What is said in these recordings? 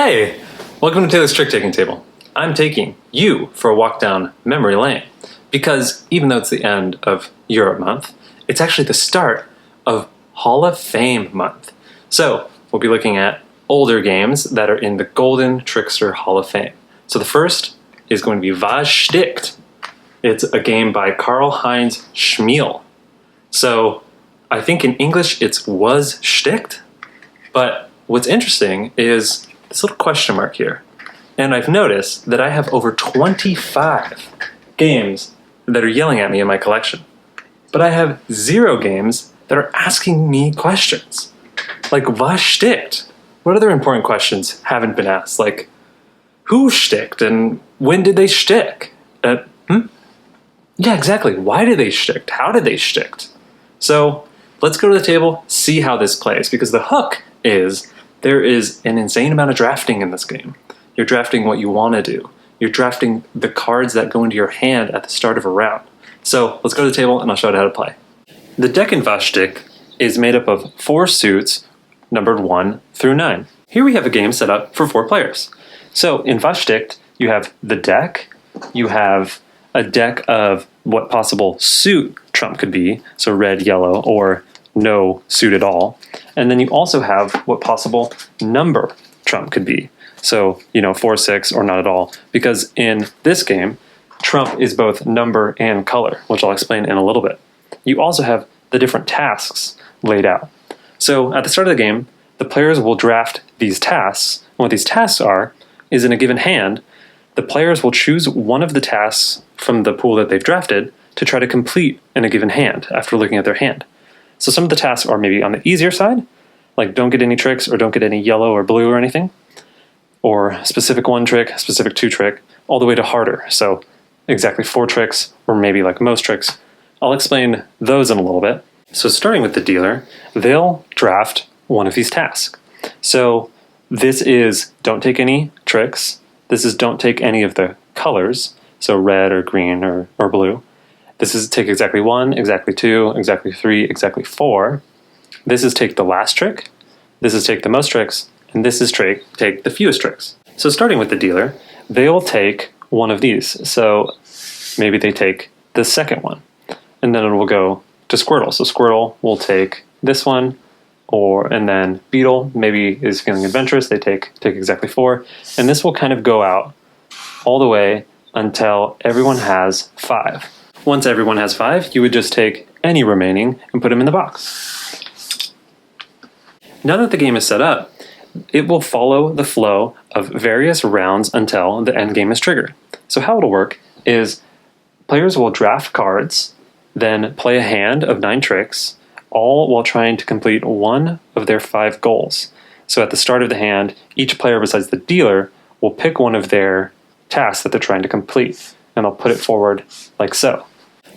Hey, welcome to Taylor's trick taking table. I'm taking you for a walk down memory lane because even though it's the end of Europe month, it's actually the start of Hall of Fame month. So we'll be looking at older games that are in the Golden Trickster Hall of Fame. So the first is going to be Was Sticht. It's a game by Karl-Heinz Schmiel. So I think in English it's Was Sticht, but what's interesting is this little question mark here. And I've noticed that I have over 25 games that are yelling at me in my collection. But I have 0 games that are asking me questions. Like, was sticht? What other important questions haven't been asked? Like, who sticht and when did they stick? Yeah, exactly. Why did they sticht? How did they sticht? So let's go to the table, see how this plays, because the hook is there is an insane amount of drafting in this game. You're drafting what you want to do. You're drafting the cards that go into your hand at the start of a round. So let's go to the table and I'll show you how to play. The deck in Was Sticht is made up of 4 suits numbered 1 through 9. Here we have a game set up for 4 players. So in Was Sticht, you have the deck, you have a deck of what possible suit trump could be, so red, yellow, or no suit at all. And then you also have what possible number trump could be. So, 4, 6, or not at all. Because in this game, trump is both number and color, which I'll explain in a little bit. You also have the different tasks laid out. So at the start of the game, the players will draft these tasks. And what these tasks are is in a given hand, the players will choose one of the tasks from the pool that they've drafted to try to complete in a given hand after looking at their hand. So some of the tasks are maybe on the easier side, like don't get any tricks or don't get any yellow or blue or anything, or specific 1 trick, specific 2 trick, all the way to harder. So exactly 4 tricks, or maybe like most tricks. I'll explain those in a little bit. So starting with the dealer, they'll draft one of these tasks. So this is don't take any tricks. This is don't take any of the colors, so red or green or blue. This is take exactly 1, exactly 2, exactly 3, exactly 4. This is take the last trick. This is take the most tricks. And this is take the fewest tricks. So starting with the dealer, they'll take one of these. So maybe they take the second one. And then it will go to Squirtle. So Squirtle will take this one. And then Beetle maybe is feeling adventurous. They take exactly 4. And this will kind of go out all the way until everyone has 5. Once everyone has 5, you would just take any remaining and put them in the box. Now that the game is set up, it will follow the flow of various rounds until the end game is triggered. So how it'll work is players will draft cards, then play a hand of 9 tricks, all while trying to complete one of their 5 goals. So at the start of the hand, each player besides the dealer will pick one of their tasks that they're trying to complete, and they'll put it forward like so.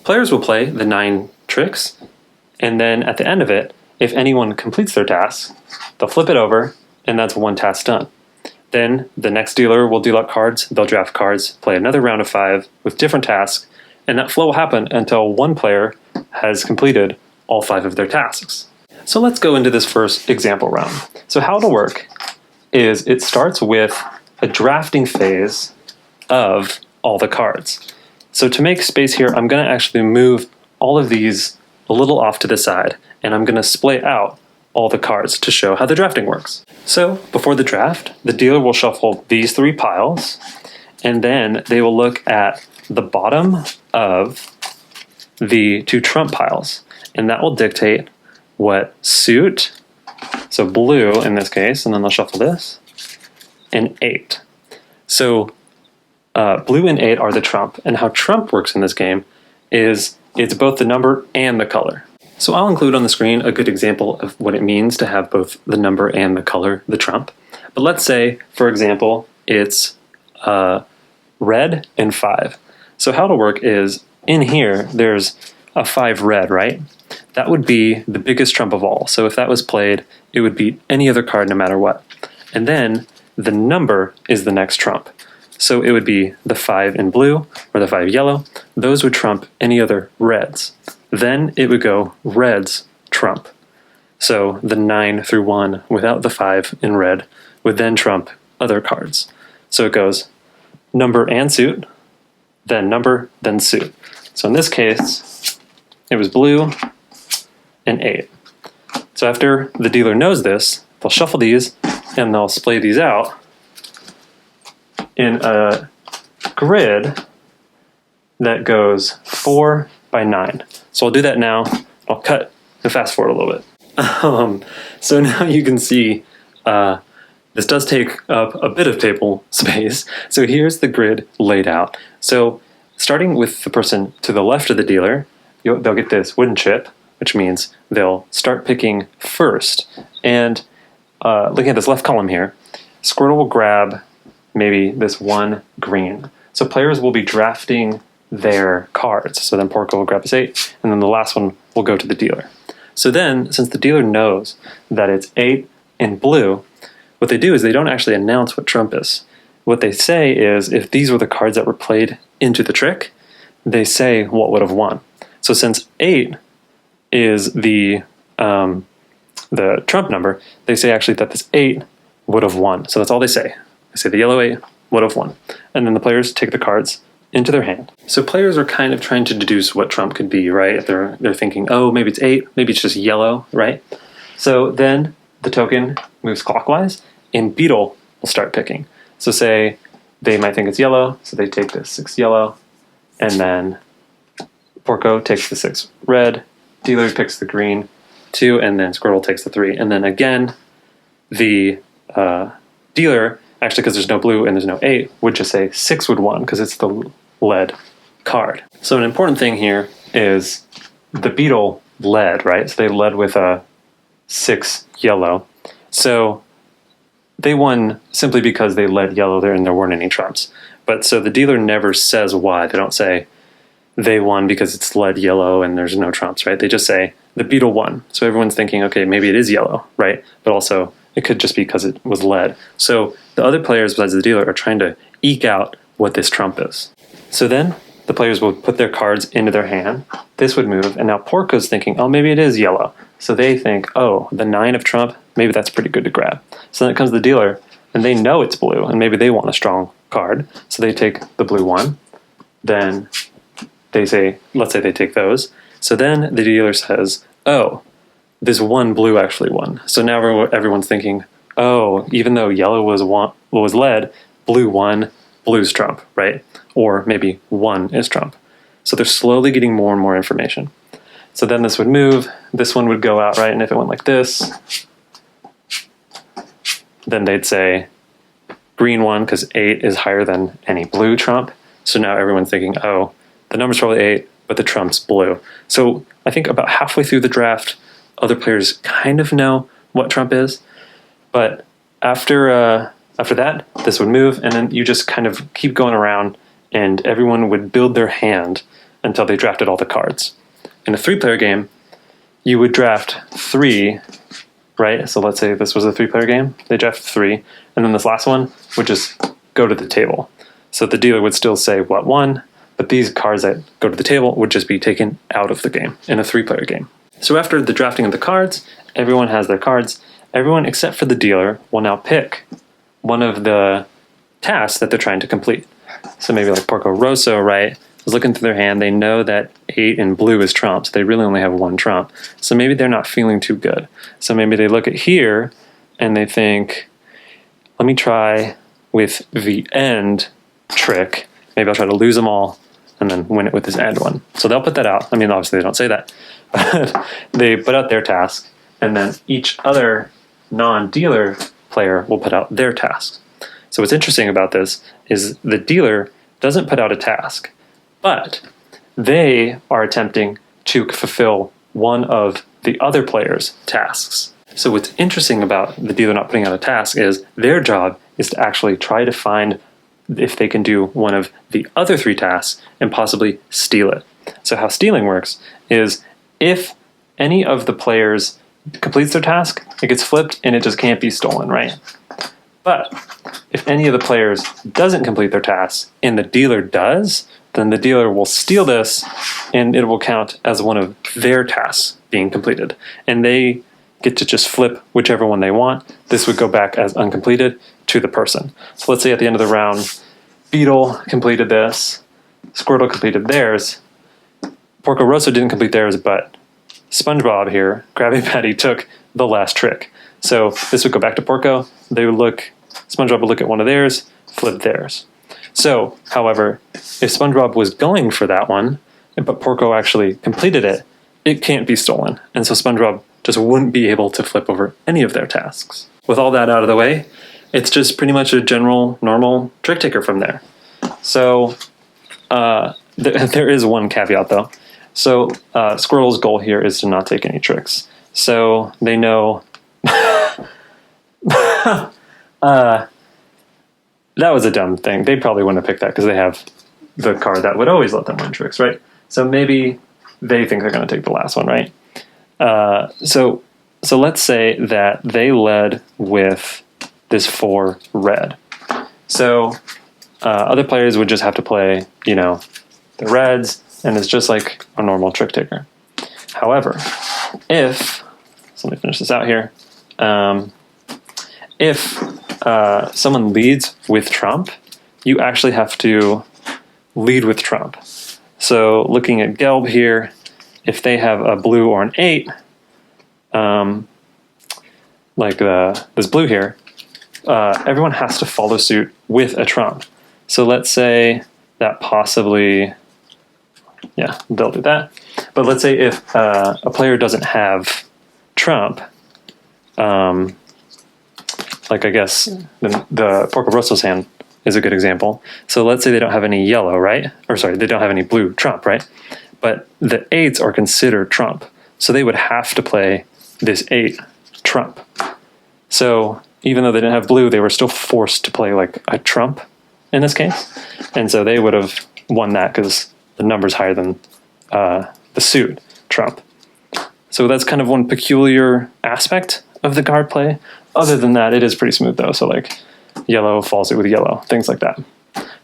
Players will play the 9 tricks, and then at the end of it, if anyone completes their task, they'll flip it over, and that's 1 task done. Then the next dealer will deal out cards, they'll draft cards, play another round of 5 with different tasks, and that flow will happen until one player has completed all 5 of their tasks. So let's go into this first example round. So how it'll work is it starts with a drafting phase of all the cards. So to make space here, I'm going to actually move all of these a little off to the side, and I'm going to splay out all the cards to show how the drafting works. So before the draft, the dealer will shuffle these 3 piles, and then they will look at the bottom of the 2 trump piles, and that will dictate what suit, so blue in this case, and then they'll shuffle this, and 8. So blue and 8 are the trump, and how trump works in this game is it's both the number and the color. So I'll include on the screen a good example of what it means to have both the number and the color, the trump. But let's say, for example, it's red and 5. So how it'll work is, in here, there's a 5 red, right? That would be the biggest trump of all. So if that was played, it would beat any other card no matter what. And then the number is the next trump. So it would be the 5 in blue or the 5 yellow. Those would trump any other reds. Then it would go reds trump. So the 9 through 1 without the 5 in red would then trump other cards. So it goes number and suit, then number, then suit. So in this case, it was blue and 8. So after the dealer knows this, they'll shuffle these and they'll splay these out in a grid that goes 4 by 9. So I'll do that now. I'll cut and fast forward a little bit. So now you can see this does take up a bit of table space. So here's the grid laid out. So starting with the person to the left of the dealer, they'll get this wooden chip, which means they'll start picking first. And looking at this left column here, Squirtle will grab maybe this one green. So players will be drafting their cards. So then Porco will grab his 8, and then the last one will go to the dealer. So then, since the dealer knows that it's 8 in blue, what they do is they don't actually announce what trump is. What they say is, if these were the cards that were played into the trick, they say what would have won. So since 8 is the trump number, they say actually that this 8 would have won. So that's all they say. They say the yellow 8 would have won. And then the players take the cards into their hand. So players are kind of trying to deduce what trump could be, right? If they're thinking, oh, maybe it's 8, maybe it's just yellow, right? So then the token moves clockwise, and Beetle will start picking. So say they might think it's yellow, so they take the 6 yellow, and then Porco takes the 6 red, dealer picks the green 2, and then Squirtle takes the 3. And then again, the dealer, actually because there's no blue and there's no 8, would just say 6 would won because it's the lead card. So an important thing here is the Beetle led, right? So they led with a 6 yellow. So they won simply because they led yellow there and there weren't any trumps. But so the dealer never says why. They don't say they won because it's led yellow and there's no trumps, right? They just say the Beetle won. So everyone's thinking, okay, maybe it is yellow, right? But also it could just be because it was led. So the other players besides the dealer are trying to eke out what this trump is. So then the players will put their cards into their hand. This would move, and now Porco's thinking, oh, maybe it is yellow. So they think, oh, the 9 of trump, maybe that's pretty good to grab. So then it comes the dealer, and they know it's blue, and maybe they want a strong card. So they take the blue one. Then they say, let's say they take those. So then the dealer says, oh, this one blue actually won. So now everyone's thinking, oh, even though yellow was led, blue won, blue's trump, right? Or maybe 1 is trump. So they're slowly getting more and more information. So then this would move, this one would go out, right? And if it went like this, then they'd say green won because 8 is higher than any blue trump. So now everyone's thinking, oh, the number's probably 8, but the trump's blue. So I think about halfway through the draft, other players kind of know what trump is. But after that, this would move, and then you just kind of keep going around, and everyone would build their hand until they drafted all the cards. In a 3-player game, you would draft 3, right? So let's say this was a 3-player game. They draft 3, and then this last one would just go to the table. So the dealer would still say what won, but these cards that go to the table would just be taken out of the game in a 3-player game. So after the drafting of the cards, everyone has their cards. Everyone except for the dealer will now pick one of the tasks that they're trying to complete. So maybe like Porco Rosso, right, is looking through their hand. They know that 8 in blue is trump, so they really only have 1 trump. So maybe they're not feeling too good. So maybe they look at here and they think, let me try with the end trick. Maybe I'll try to lose them all and then win it with this end one. So they'll put that out. I mean, obviously they don't say that, but they put out their task, and then each other non-dealer player will put out their tasks. So what's interesting about this is the dealer doesn't put out a task, but they are attempting to fulfill one of the other player's tasks. So what's interesting about the dealer not putting out a task is their job is to actually try to find if they can do one of the other 3 tasks and possibly steal it. So how stealing works is if any of the players completes their task, it gets flipped and it just can't be stolen, right? But if any of the players doesn't complete their tasks and the dealer does, then the dealer will steal this and it will count as one of their tasks being completed. And they get to just flip whichever one they want. This would go back as uncompleted to the person. So let's say at the end of the round, Beetle completed this, Squirtle completed theirs, Porco Rosso didn't complete theirs, but SpongeBob here, Krabby Patty, took the last trick. So this would go back to Porco. SpongeBob would look at one of theirs, flip theirs. So, however, if SpongeBob was going for that one, but Porco actually completed it, it can't be stolen. And so SpongeBob just wouldn't be able to flip over any of their tasks. With all that out of the way, it's just pretty much a general, normal trick taker from there. So, there is one caveat though. So, Squirrel's goal here is to not take any tricks. So, they know... that was a dumb thing. They probably wouldn't have picked that because they have the card that would always let them win tricks, right? So maybe they think they're going to take the last one, right? So let's say that they led with this 4 red. So other players would just have to play, the reds, and it's just like a normal trick taker. However, so let me finish this out here. If someone leads with trump, you actually have to lead with trump. So looking at Gelb here, if they have a blue or an 8, like this blue here, everyone has to follow suit with a trump. So let's say that possibly, yeah, they'll do that. But let's say if a player doesn't have trump, like I guess the Porco Rosso's hand is a good example. So let's say they don't have any yellow, right? Or sorry, they don't have any blue trump, right? But the 8s are considered trump. So they would have to play this 8 trump. So even though they didn't have blue, they were still forced to play like a trump in this case. And so they would have won that because the number's higher than the suit trump. So that's kind of one peculiar aspect of the card play. Other than that, it is pretty smooth though. So like yellow falls it with yellow, things like that.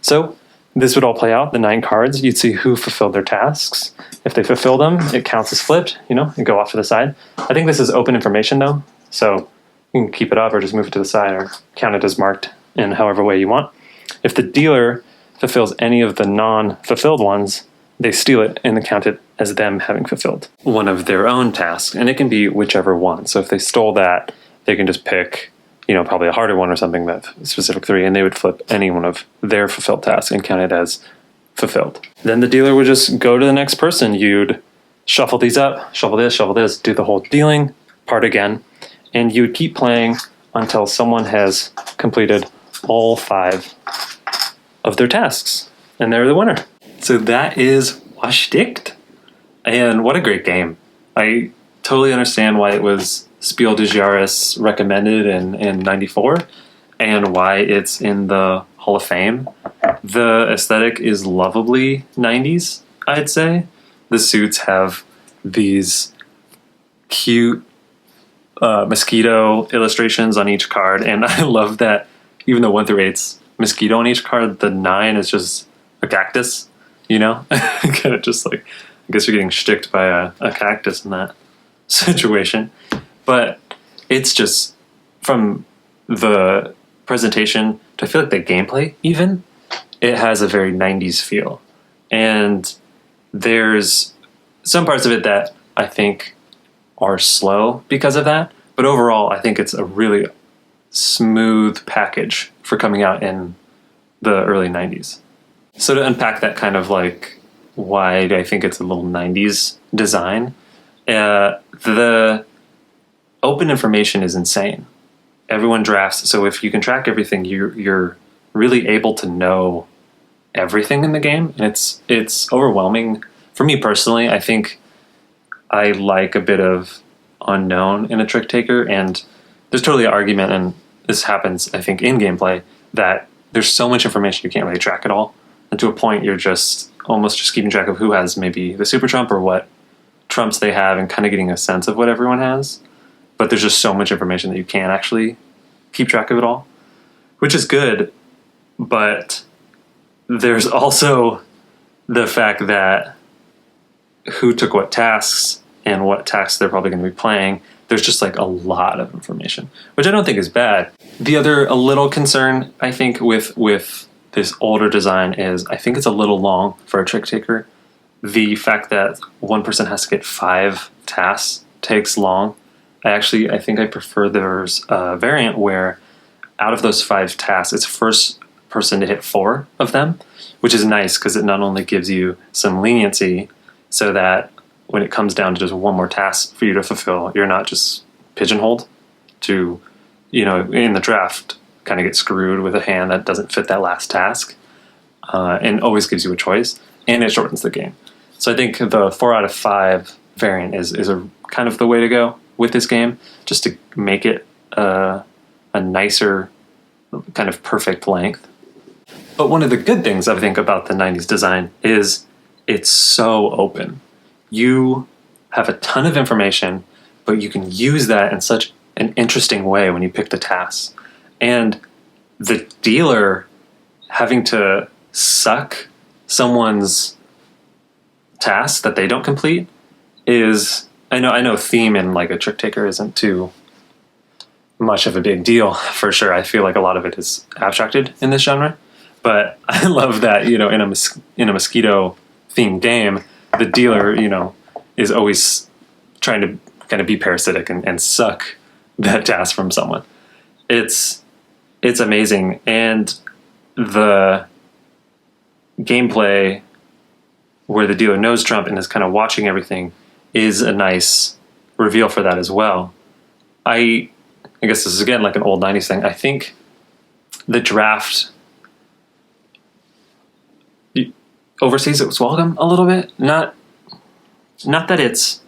So this would all play out, the 9 cards. You'd see who fulfilled their tasks. If they fulfill them, it counts as flipped, and go off to the side. I think this is open information though. So you can keep it up or just move it to the side or count it as marked in however way you want. If the dealer fulfills any of the non-fulfilled ones, they steal it and count it as them having fulfilled one of their own tasks. And it can be whichever one. So if they stole that, they can just pick, probably a harder one or something, that specific 3, and they would flip any one of their fulfilled tasks and count it as fulfilled. Then the dealer would just go to the next person. You'd shuffle these up, shuffle this, do the whole dealing part again, and you would keep playing until someone has completed all 5 of their tasks, and they're the winner. So that is Sticht, and what a great game. I totally understand why it was Spiel des Jahres recommended in 94 and why it's in the Hall of Fame. The aesthetic is lovably 90s, I'd say. The suits have these cute mosquito illustrations on each card, and I love that even though 1 through 8's mosquito on each card, the 9 is just a cactus, kind of just like, I guess you're getting shticked by a cactus in that situation. But it's just, from the presentation to I feel like the gameplay even, it has a very 90s feel. And there's some parts of it that I think are slow because of that. But overall, I think it's a really smooth package for coming out in the early 90s. So to unpack that kind of like, why do I think it's a little 90s design? The open information is insane. Everyone drafts, so if you can track everything, you're really able to know everything in the game, and it's overwhelming. For me personally, I think I like a bit of unknown in a trick taker, and there's totally an argument, and this happens, I think, in gameplay, that there's so much information you can't really track it all, and to a point you're just almost just keeping track of who has maybe the super trump or what trumps they have, and kind of getting a sense of what everyone has. But there's just so much information that you can't actually keep track of it all, which is good. But there's also the fact that who took what tasks and what tasks they're probably going to be playing there's just like a lot of information, which I don't think is bad. The other a little concern I think with this older design is I think it's a little long for a trick taker. The fact that one person has to get 5 tasks takes long. I think I prefer there's a variant where out of those 5 tasks, it's first person to hit 4 of them, which is nice because it not only gives you some leniency so that when it comes down to just one more task for you to fulfill, you're not just pigeonholed to, in the draft, kind of get screwed with a hand that doesn't fit that last task, and always gives you a choice, and it shortens the game. So I think the 4 out of 5 variant is a kind of the way to go with this game, just to make it a nicer, kind of perfect length. But one of the good things I think about the 90s design is it's so open. You have a ton of information, but you can use that in such an interesting way when you pick the tasks. And the dealer having to suck someone's task that they don't complete is, I know theme in like a trick taker isn't too much of a big deal for sure. I feel like a lot of it is abstracted in this genre, but I love that, in a mosquito themed game, the dealer, is always trying to kind of be parasitic and suck that task from someone. It's amazing. And the gameplay where the dealer knows Trump and is kind of watching everything is a nice reveal for that as well. I guess this is again like an old 90s thing. I think the draft oversees its welcome a little bit. Not that it's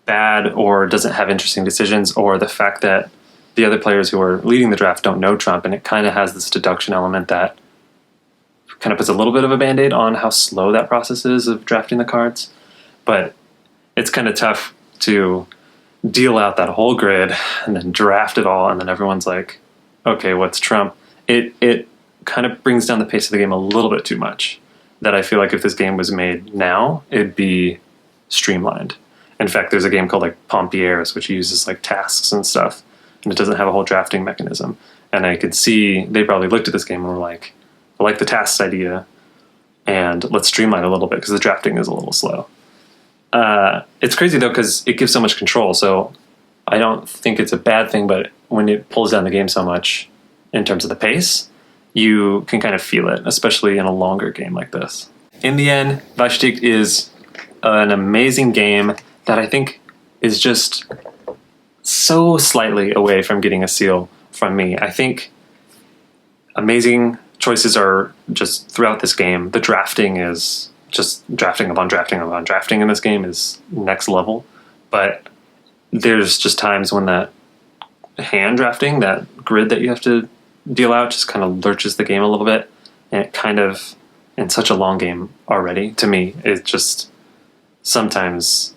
bad or doesn't have interesting decisions, or the fact that the other players who are leading the draft don't know Trump, and it kind of has this deduction element that kind of puts a little bit of a band-aid on how slow that process is of drafting the cards. But it's kind of tough to deal out that whole grid and then draft it all, and then everyone's like, okay, what's Trump? It kind of brings down the pace of the game a little bit too much, that I feel like if this game was made now, it'd be streamlined. In fact, there's a game called like Pompiers, which uses like tasks and stuff, and it doesn't have a whole drafting mechanism. And I could see they probably looked at this game and were like, I like the tasks idea, and let's streamline it a little bit because the drafting is a little slow. It's crazy though because it gives so much control, so I don't think it's a bad thing, but when it pulls down the game so much in terms of the pace, you can kind of feel it, especially in a longer game like this. In the end, Sticht is an amazing game that I think is just so slightly away from getting a seal from me. I think amazing choices are just throughout this game. The drafting is just drafting upon drafting upon drafting in this game is next level. But there's just times when that hand drafting, that grid that you have to deal out, just kind of lurches the game a little bit. And it kind of, in such a long game already, to me, it just sometimes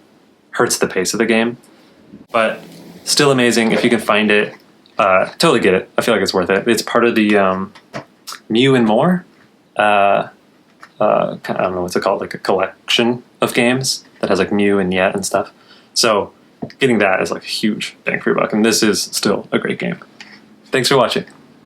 hurts the pace of the game. But still amazing. If you can find it, totally get it. I feel like it's worth it. It's part of the Mew and More. I don't know what's it called, like a collection of games that has like Mew and Yet and stuff. So getting that is like a huge bang for your buck, and this is still a great game. Thanks for watching.